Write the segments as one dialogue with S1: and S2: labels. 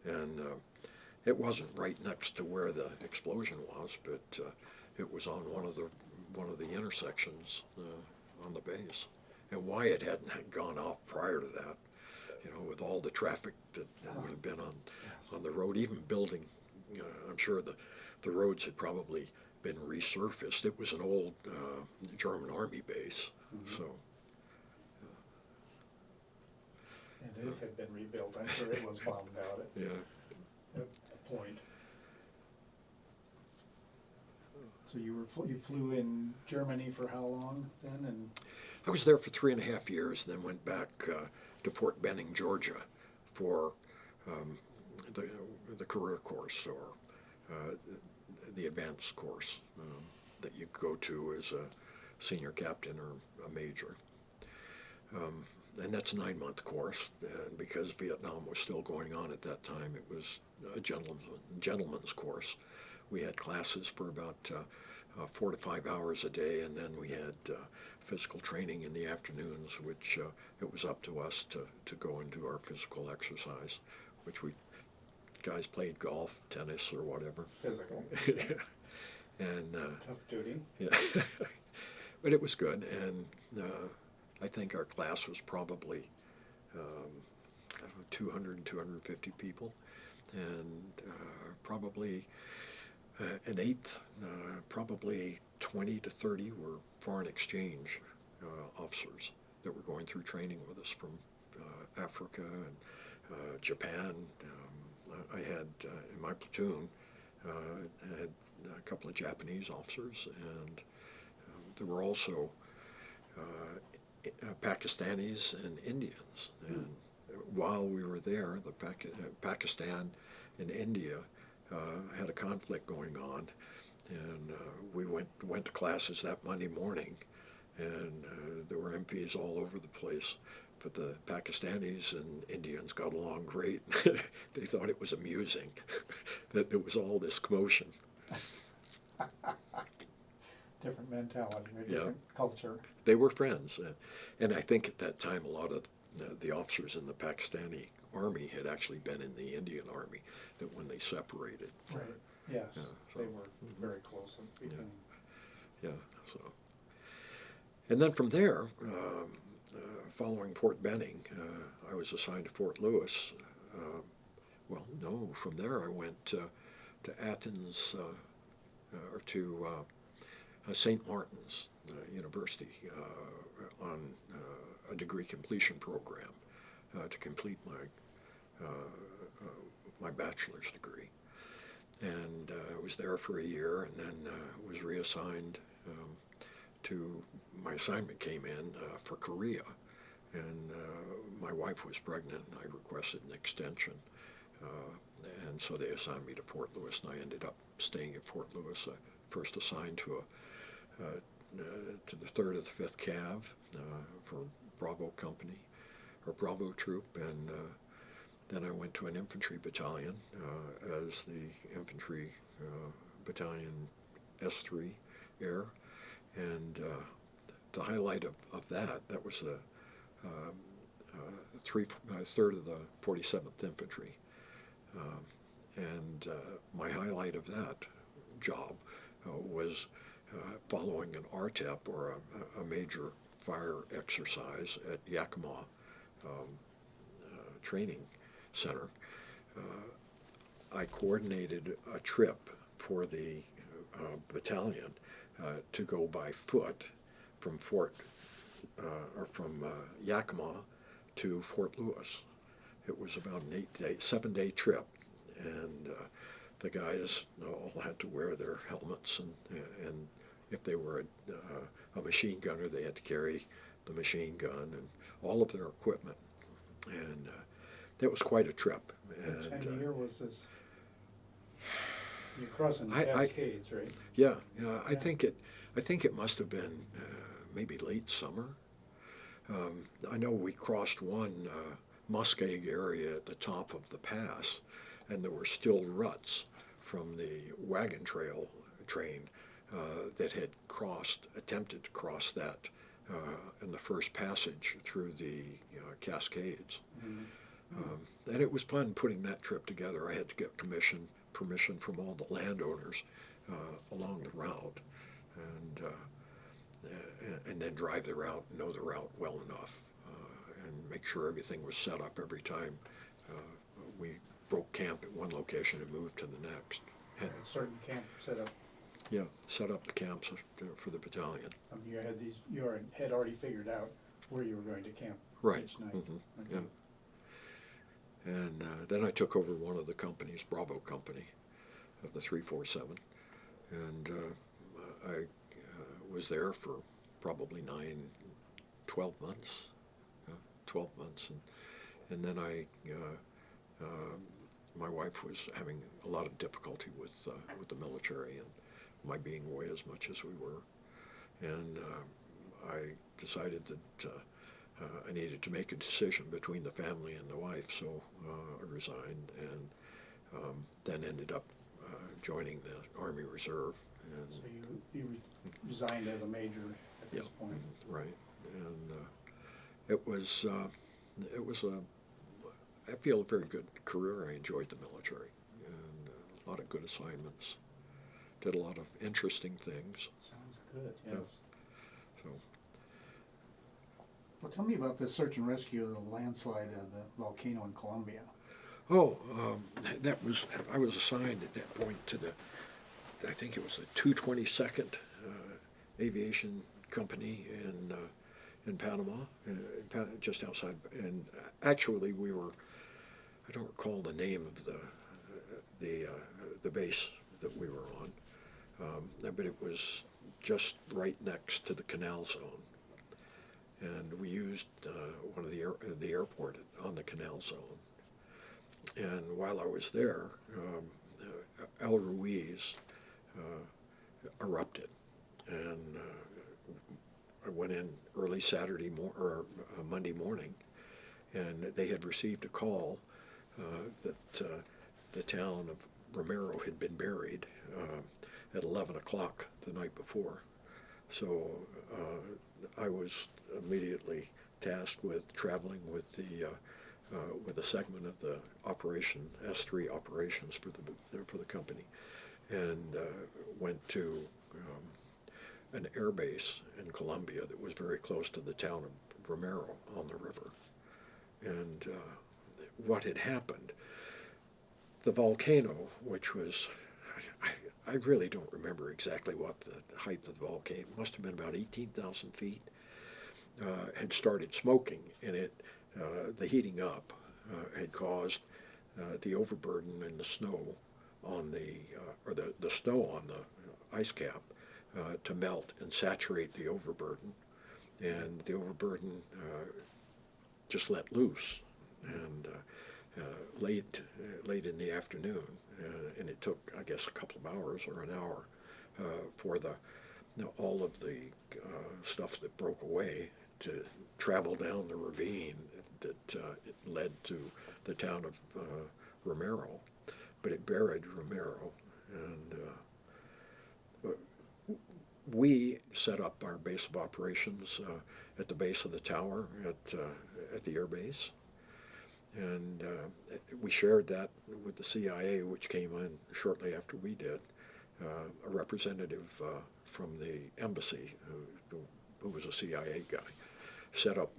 S1: And it wasn't right next to where the explosion was, but it was on one of the intersections on the base. And why it hadn't gone off prior to that, with all the traffic that would have been on the road, even building, I'm sure the roads had probably been resurfaced. It was an old German army base, so.
S2: And it had been rebuilt. I'm sure it was bombed out at a point. So you flew in Germany for how long then? And
S1: I was there for 3.5 years, and then went back to Fort Benning, Georgia, for the career course, or the advanced course that you go to as a senior captain or a major. And that's a 9-month course, and because Vietnam was still going on at that time, it was a gentleman's course. We had classes for about 4 to 5 hours a day, and then we had physical training in the afternoons, which it was up to us to go and do our physical exercise, which guys played golf, tennis, or whatever.
S2: Physical.
S1: And
S2: tough duty.
S1: Yeah. But it was good, and I think our class was probably 200, 250 people, and probably an eighth, probably 20 to 30 were foreign exchange officers that were going through training with us from Africa and Japan. I had, in my platoon, I had a couple of Japanese officers, and there were also Pakistanis and Indians. And while we were there, Pakistan and India had a conflict going on, and we went to classes that Monday morning, and there were MPs all over the place. But the Pakistanis and Indians got along great. They thought it was amusing that there was all this commotion.
S2: Different mentality, different culture.
S1: They were friends, and I think at that time a lot of the officers in the Pakistani army had actually been in the Indian army, that when they separated.
S2: Right, yes,
S1: so,
S2: they were very close in the beginning.
S1: Yeah, so. And then from there, following Fort Benning, I was assigned to Fort Lewis. From there I went to Athens, or to St. Martin's University on a degree completion program to complete my bachelor's degree. And I was there for a year, and then was reassigned my assignment came in for Korea, and my wife was pregnant, and I requested an extension. And so they assigned me to Fort Lewis, and I ended up staying at Fort Lewis. First assigned to the 3rd of the 5th Cav for Bravo Company, or Bravo Troop, and then I went to an infantry battalion as the infantry battalion S3 Air, and the highlight of that was the 3rd of the 47th Infantry, and my highlight of that job was following an RTEP, or a major fire exercise at Yakima Training Center. I coordinated a trip for the battalion to go by foot from Yakima to Fort Lewis. It was about an 7-day trip, and the guys all had to wear their helmets, and if they were a machine gunner, they had to carry the machine gun and all of their equipment, and that was quite a trip.
S2: What time of year was this? You're crossing the Cascades, right?
S1: Yeah. I think it must have been maybe late summer. I know we crossed one muskeg area at the top of the pass, and there were still ruts from the wagon train that had attempted to cross that in the first passage through the Cascades. And it was fun putting that trip together. I had to get permission from all the landowners along the route, and then drive the route, know the route well enough, and make sure everything was set up every time we broke camp at one location and moved to the next.
S2: A certain camp set up.
S1: Yeah, set up the camps for the battalion.
S2: You had already figured out where you were going to camp
S1: Right.
S2: each night.
S1: Mm-hmm.
S2: Okay.
S1: Yeah. And then I took over one of the companies, Bravo Company, of the 347, and I was there for probably 12 months, 12 months, and then my wife was having a lot of difficulty with the military and my being away as much as we were, and I decided that I needed to make a decision between the family and the wife, so I resigned and then ended up joining the Army Reserve. And
S2: So you resigned as a major at this
S1: yeah,
S2: point.
S1: right, and it was I feel a very good career. I enjoyed the military and a lot of good assignments. Did a lot of interesting things.
S2: Sounds good, yes.
S1: So
S2: Well, tell me about the search and rescue of the landslide of the volcano in Colombia.
S1: that was I was assigned at that point to I think it was the 222nd Aviation Company in Panama, just outside. And actually, we were, I don't recall the name of the base that we were on, but it was just right next to the canal zone. And we used one of the airport on the canal zone. And while I was there, El Ruiz erupted, and I went in early Monday morning, and they had received a call that the town of Romero had been buried at 11 o'clock the night before. So I was immediately tasked with traveling with a segment of the operation S3 operations for the company, and went to an air base in Colombia that was very close to the town of Romero on the river. And what had happened, the volcano, which was, I really don't remember exactly what the height of the volcano, must have been about 18,000 feet, had started smoking, and the heating up had caused the overburden in the snow on the snow on the ice cap to melt and saturate the overburden, and the overburden just let loose, and late in the afternoon, and it took, I guess, a couple of hours or an hour for all of the stuff that broke away to travel down the ravine that it led to the town of Romero, but it buried Romero, and we set up our base of operations at the base of the tower at the air base, and we shared that with the CIA, which came in shortly after we did. A representative from the embassy, who was a CIA guy, set up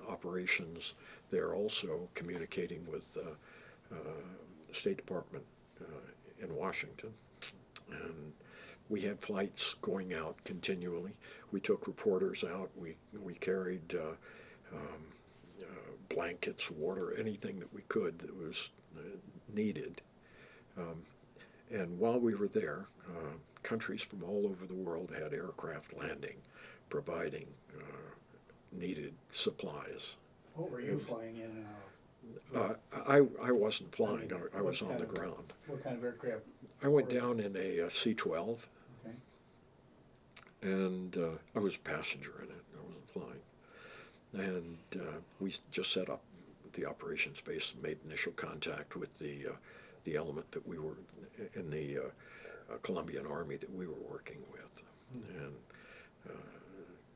S1: operations there also, communicating with the State Department in Washington. And we had flights going out continually. We took reporters out. We carried blankets, water, anything that we could that was needed. And while we were there, countries from all over the world had aircraft landing, providing needed supplies.
S2: What were you flying in and out
S1: I wasn't flying. I was on the ground.
S2: What kind of aircraft?
S1: I went down in a C-12,
S2: Okay.
S1: and I was a passenger in it. I wasn't flying. And we just set up the operations base, made initial contact with the element that we were in the Colombian Army that we were working with, and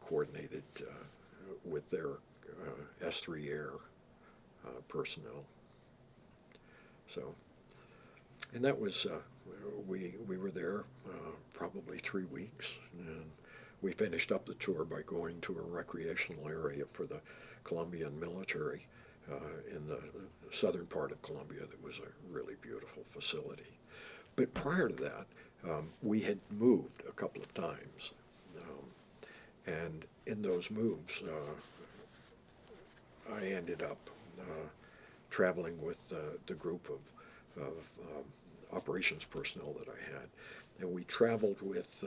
S1: coordinated with their S3 Air personnel So, and that was, we were there probably 3 weeks, and we finished up the tour by going to a recreational area for the Colombian military in the southern part of Colombia that was a really beautiful facility. But prior to that, we had moved a couple of times. And in those moves, I ended up traveling with the group of operations personnel that I had. And we traveled with,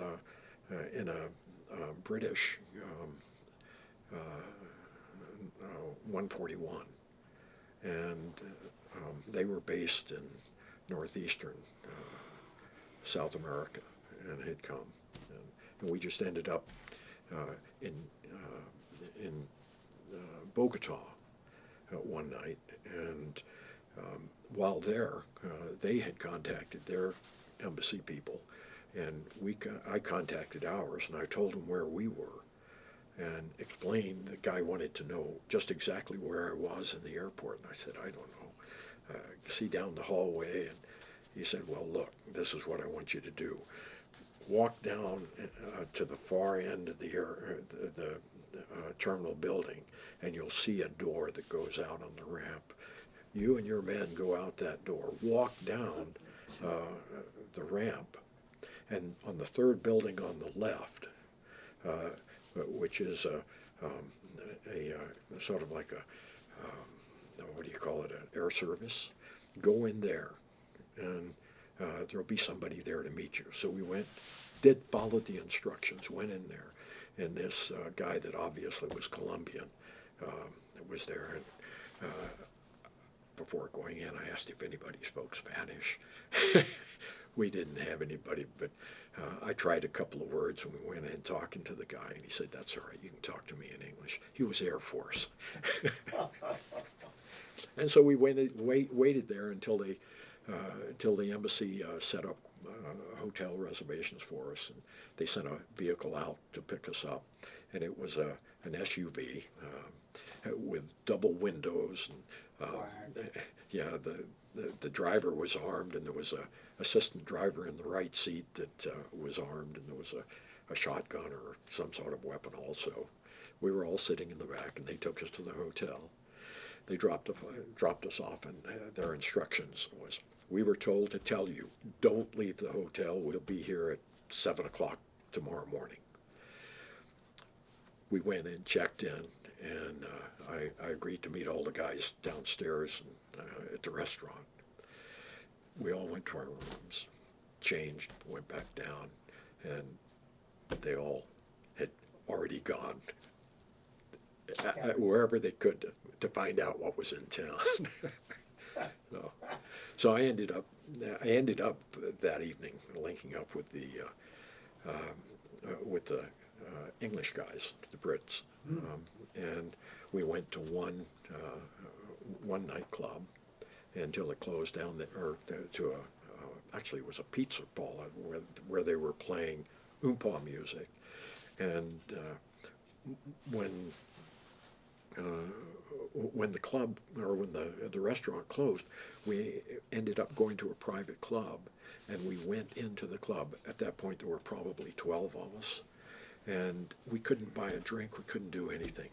S1: in a British 141. And they were based in northeastern South America and had come. And we just ended up in Bogota one night, and while there, they had contacted their embassy people, and I contacted ours, and I told them where we were, and explained. The guy wanted to know just exactly where I was in the airport, and I said, I don't know. See down the hallway, and he said, well, look, this is what I want you to do. Walk down to the far end of the terminal building, and you'll see a door that goes out on the ramp. You and your men go out that door, walk down the ramp, and on the third building on the left, which is a sort of like what do you call it, an air service, go in there, and there'll be somebody there to meet you. So we followed the instructions, went in there, and this guy that obviously was Colombian was there. And before going in, I asked if anybody spoke Spanish. We didn't have anybody, but I tried a couple of words, and we went in talking to the guy, and he said, that's all right, you can talk to me in English. He was Air Force. And so we waited there until the embassy set up hotel reservations for us, and they sent a vehicle out to pick us up, and it was an SUV with double windows, and yeah, the driver was armed, and there was a assistant driver in the right seat that was armed, and there was a shotgun or some sort of weapon also. We were all sitting in the back, and they took us to the hotel. They dropped us off, and their instructions was, we were told to tell you, don't leave the hotel. We'll be here at 7 o'clock tomorrow morning. We went and checked in, and I agreed to meet all the guys downstairs at the restaurant. We all went to our rooms, changed, went back down, and they all had already gone wherever they could to find out what was in town. So I ended up that evening linking up with the English guys, the Brits, and we went to one nightclub until it closed down. Actually, it was a pizza parlor where they were playing oompa music, and when the club, or when the restaurant closed, we ended up going to a private club, and we went into the club. At that point, there were probably 12 of us, and we couldn't buy a drink, we couldn't do anything.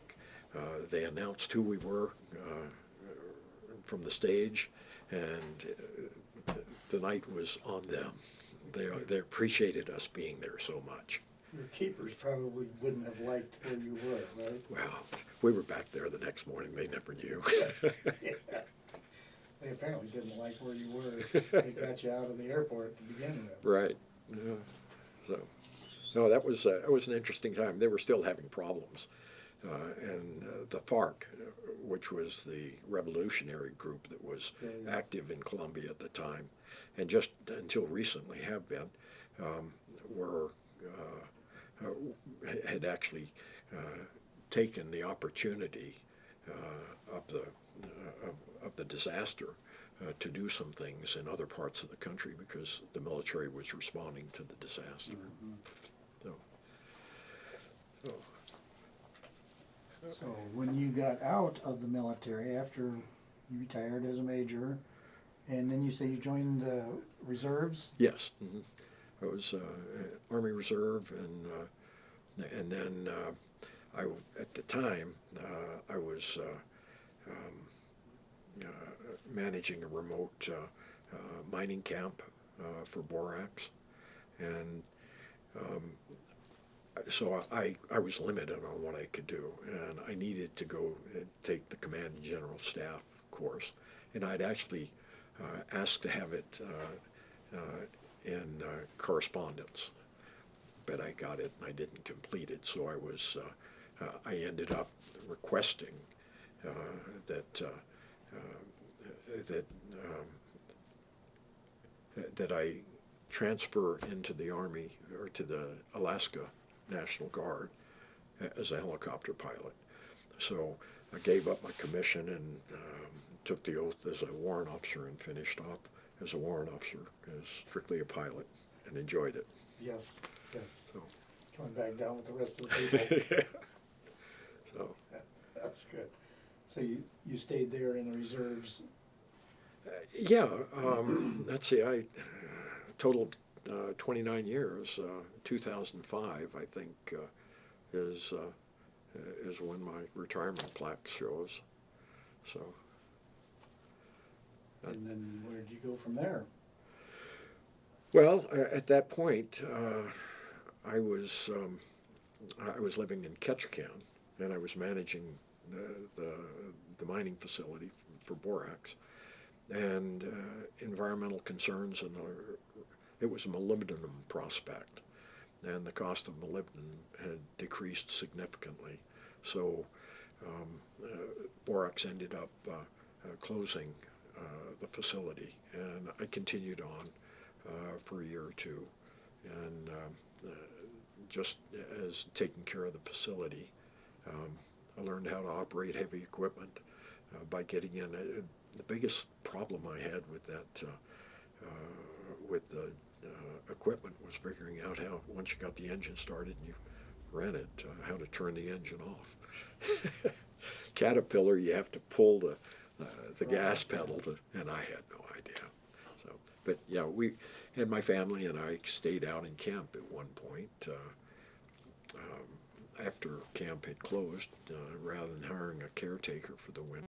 S1: They announced who we were from the stage, and the night was on them. They appreciated us being there so much.
S3: Your keepers probably wouldn't have liked where you were, right?
S1: Well, we were back there the next morning. They never knew.
S3: Yeah. They apparently didn't like where you were. They got you out of the airport to begin with.
S1: Right. Yeah. So, no, that was an interesting time. They were still having problems, and the FARC, which was the revolutionary group that was active in Colombia at the time, and just until recently have been, had actually taken the opportunity of the disaster to do some things in other parts of the country because the military was responding to the disaster. Mm-hmm.
S3: So when you got out of the military after you retired as a major, And then you say you joined the reserves?
S1: Yes. I was Army Reserve, and then at the time I was managing a remote mining camp for borax, and so I was limited on what I could do, and I needed to go take the Command and General Staff course, and I'd actually asked to have it in correspondence, but I got it and I didn't complete it, so I ended up requesting that I transfer into the Army or to the Alaska National Guard as a helicopter pilot. So I gave up my commission and took the oath as a warrant officer and finished off as a warrant officer, as strictly a pilot, and enjoyed it.
S3: Yes, yes.
S1: So.
S3: Coming back down with the rest of the people.
S1: Yeah. So.
S3: That's good. So you stayed there in the reserves?
S1: Yeah, let's see, I total 29 years. 2005, I think, is when my retirement plaque shows. So.
S3: And then where did you go from there?
S1: Well, at that point, I was living in Ketchikan, and I was managing the mining facility for borax, and environmental concerns, and it was a molybdenum prospect, and the cost of molybdenum had decreased significantly. So borax ended up closing the facility, and I continued on for a year or two, and just as taking care of the facility, I learned how to operate heavy equipment by getting in. The biggest problem I had with that, with the equipment, was figuring out how, once you got the engine started and you ran it, how to turn the engine off. Caterpillar, you have to pull the gas pedal, and I had no idea. So, but yeah, we and my family and I stayed out in camp at one point. After camp had closed, rather than hiring a caretaker for the winter,